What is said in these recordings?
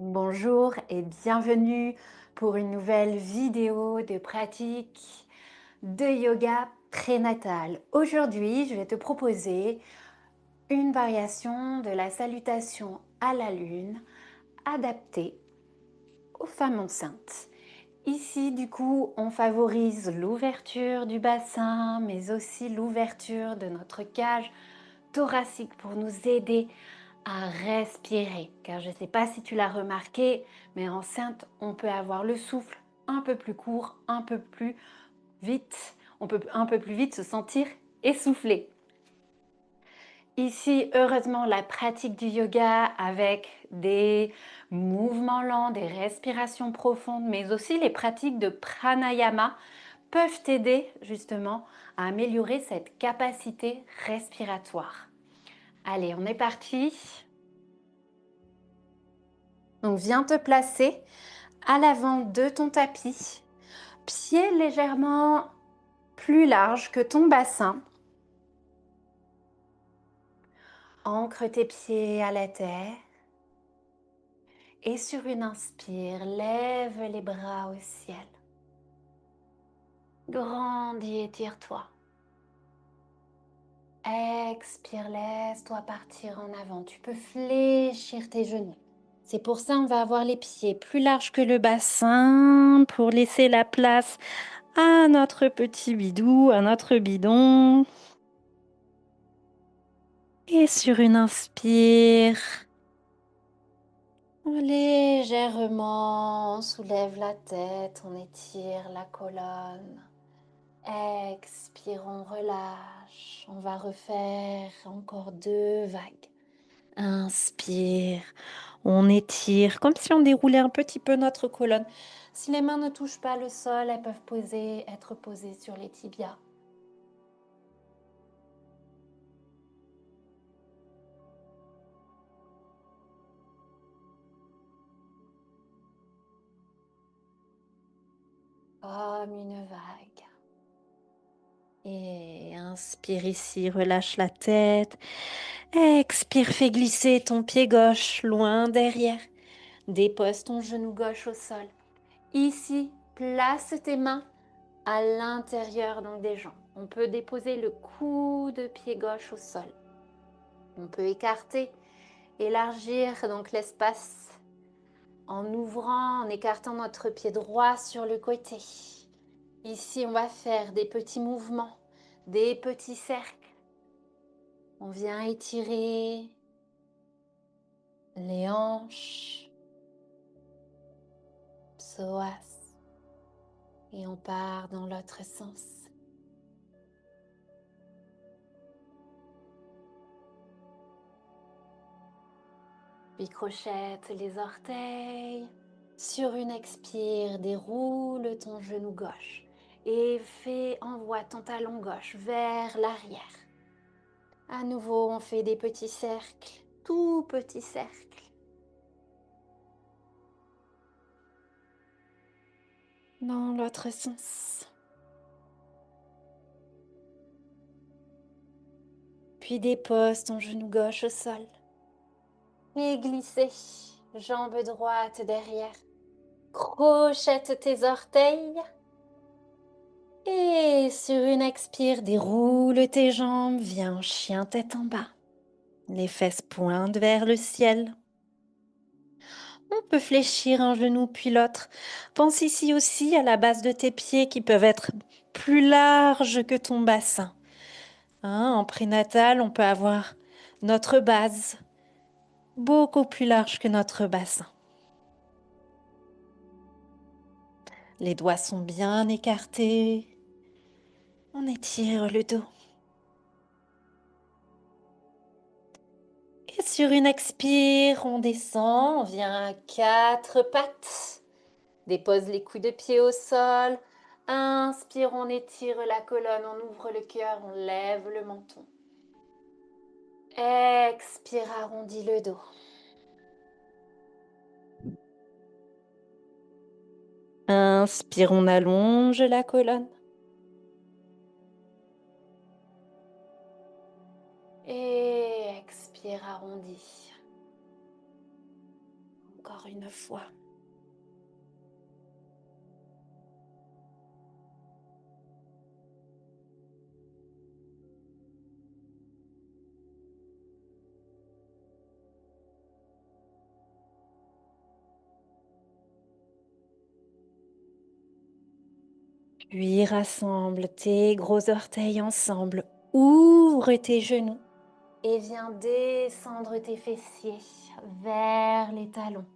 Bonjour et bienvenue pour une nouvelle vidéo de pratique de yoga prénatal. Aujourd'hui, je vais te proposer une variation de la salutation à la lune adaptée aux femmes enceintes. Ici, du coup, on favorise l'ouverture du bassin, mais aussi l'ouverture de notre cage thoracique pour nous aider à respirer. Car je ne sais pas si tu l'as remarqué, mais enceinte, on peut avoir le souffle un peu plus court, un peu plus vite. On peut un peu plus vite se sentir essoufflé. Ici, heureusement, la pratique du yoga avec des mouvements lents, des respirations profondes, mais aussi les pratiques de pranayama peuvent t'aider justement à améliorer cette capacité respiratoire. Allez, on est parti. Donc, viens te placer à l'avant de ton tapis, pieds légèrement plus larges que ton bassin. Ancre tes pieds à la terre. Et sur une inspire, lève les bras au ciel. Grandis, étire-toi. Expire, laisse-toi partir en avant. Tu peux fléchir tes genoux. C'est pour ça on va avoir les pieds plus larges que le bassin pour laisser la place à notre petit bidou, à notre bidon. Et sur une inspire, légèrement, on soulève la tête, on étire la colonne. Expire, on relâche. On va refaire encore 2 vagues. Inspire, on étire, comme si on déroulait un petit peu notre colonne. Si les mains ne touchent pas le sol, elles peuvent être posées sur les tibias. Comme une vague. Et inspire ici, relâche la tête. Expire, fais glisser ton pied gauche loin derrière. Dépose ton genou gauche au sol. Ici, place tes mains à l'intérieur donc des jambes. On peut déposer le coude pied gauche au sol. On peut écarter, élargir donc l'espace en ouvrant, en écartant notre pied droit sur le côté. Ici, on va faire des petits mouvements, des petits cercles. On vient étirer les hanches, psoas, et on part dans l'autre sens. Puis crochette les orteils. Sur une expire, déroule ton genou gauche et envoie ton talon gauche vers l'arrière. À nouveau, on fait des petits cercles, tout petits cercles. Dans l'autre sens. Puis dépose ton genou gauche au sol. Et glisser, jambe droite derrière. Crochette tes orteils. Et sur une expire, déroule tes jambes, viens en chien tête en bas. Les fesses pointent vers le ciel. On peut fléchir un genou puis l'autre. Pense ici aussi à la base de tes pieds qui peuvent être plus larges que ton bassin. En prénatal, on peut avoir notre base beaucoup plus large que notre bassin. Les doigts sont bien écartés. On étire le dos. Et sur une expire, on descend, on vient à 4 pattes. Dépose les coups de pied au sol. Inspire, on étire la colonne, on ouvre le cœur, on lève le menton. Expire, arrondis le dos. Inspire, on allonge la colonne. Et expire, arrondis. Encore une fois. Puis rassemble tes gros orteils ensemble, ouvre tes genoux et viens descendre tes fessiers vers les talons.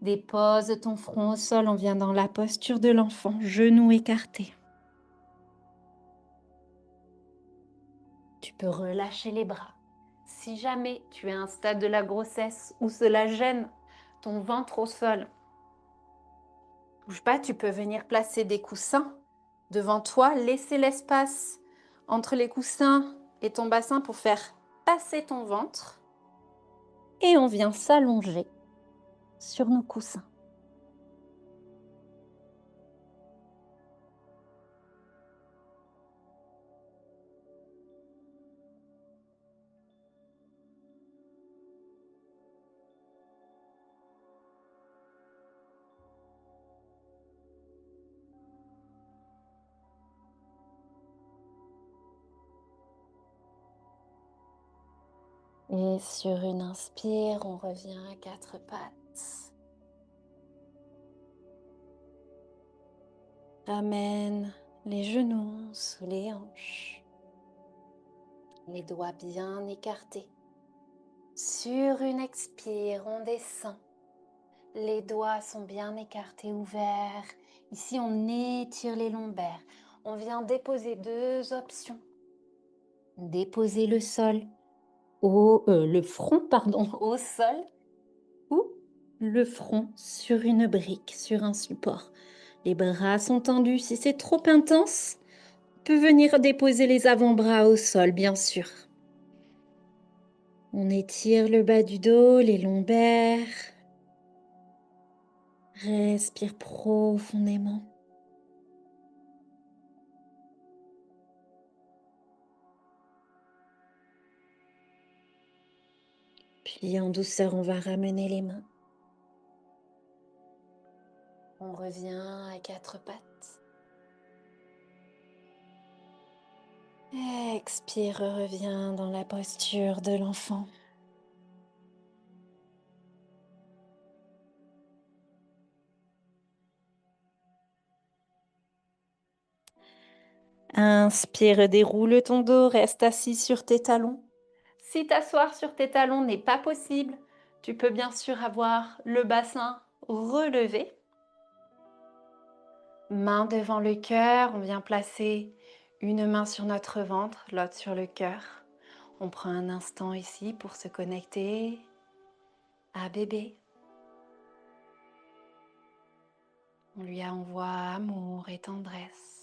Dépose ton front au sol, on vient dans la posture de l'enfant, genoux écartés. Tu peux relâcher les bras. Si jamais tu es à un stade de la grossesse où cela gêne ton ventre au sol, bouge pas, tu peux venir placer des coussins devant toi, laisser l'espace entre les coussins et ton bassin pour faire passer ton ventre. Et on vient s'allonger sur nos coussins. Et sur une inspire, on revient à quatre pattes. Ramène les genoux sous les hanches. Les doigts bien écartés. Sur une expire, on descend. Les doigts sont bien écartés, ouverts. Ici, on étire les lombaires. On vient déposer deux options. Déposer le front au sol ou le front sur une brique, sur un support. Les bras sont tendus. Si c'est trop intense, on peut venir déposer les avant-bras au sol, bien sûr. On étire le bas du dos, les lombaires. Respire profondément. Puis en douceur, on va ramener les mains. On revient à quatre pattes. Expire, reviens dans la posture de l'enfant. Inspire, déroule ton dos, reste assis sur tes talons. Si t'asseoir sur tes talons n'est pas possible, tu peux bien sûr avoir le bassin relevé. Main devant le cœur, on vient placer une main sur notre ventre, l'autre sur le cœur. On prend un instant ici pour se connecter à bébé. On lui envoie amour et tendresse.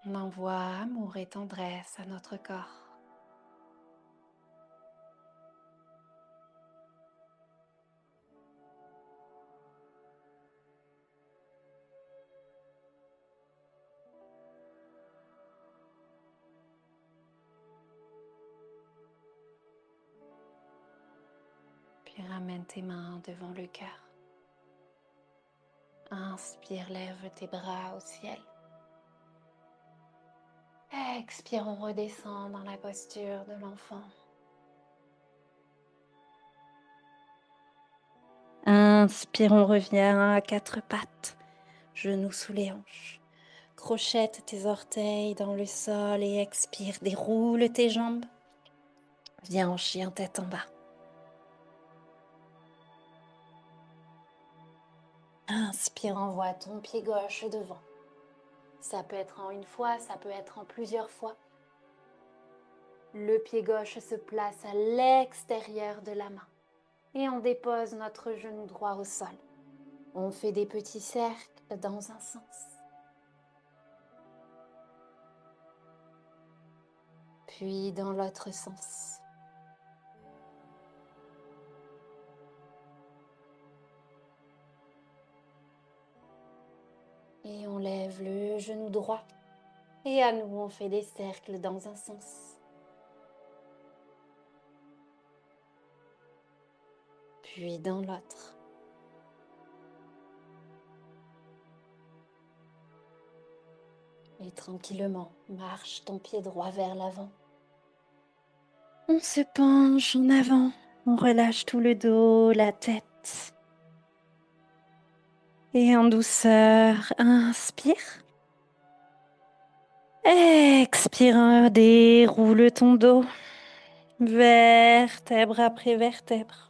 On envoie amour et tendresse à notre corps. Puis ramène tes mains devant le cœur. Inspire, lève tes bras au ciel. Expire, on redescend dans la posture de l'enfant. Inspire, on revient à quatre pattes, genoux sous les hanches. Crochette tes orteils dans le sol et expire, déroule tes jambes. Viens en chien tête en bas. Inspire, envoie ton pied gauche devant. Ça peut être en une fois, ça peut être en plusieurs fois. Le pied gauche se place à l'extérieur de la main et on dépose notre genou droit au sol. On fait des petits cercles dans un sens. Puis dans l'autre sens. Et on lève le genou droit. Et à nouveau, on fait des cercles dans un sens. puis dans l'autre. Et tranquillement, marche ton pied droit vers l'avant. On se penche en avant, on relâche tout le dos, la tête. Et en douceur, inspire. Expire, déroule ton dos, vertèbre après vertèbre.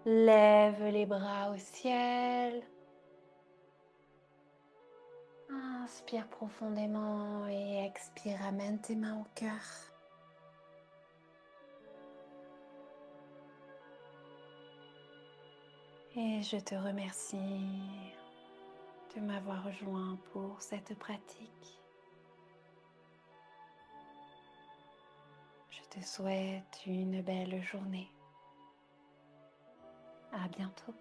Lève les bras au ciel. Inspire profondément et expire, amène tes mains au cœur. Et je te remercie de m'avoir rejoint pour cette pratique. Je te souhaite une belle journée. À bientôt.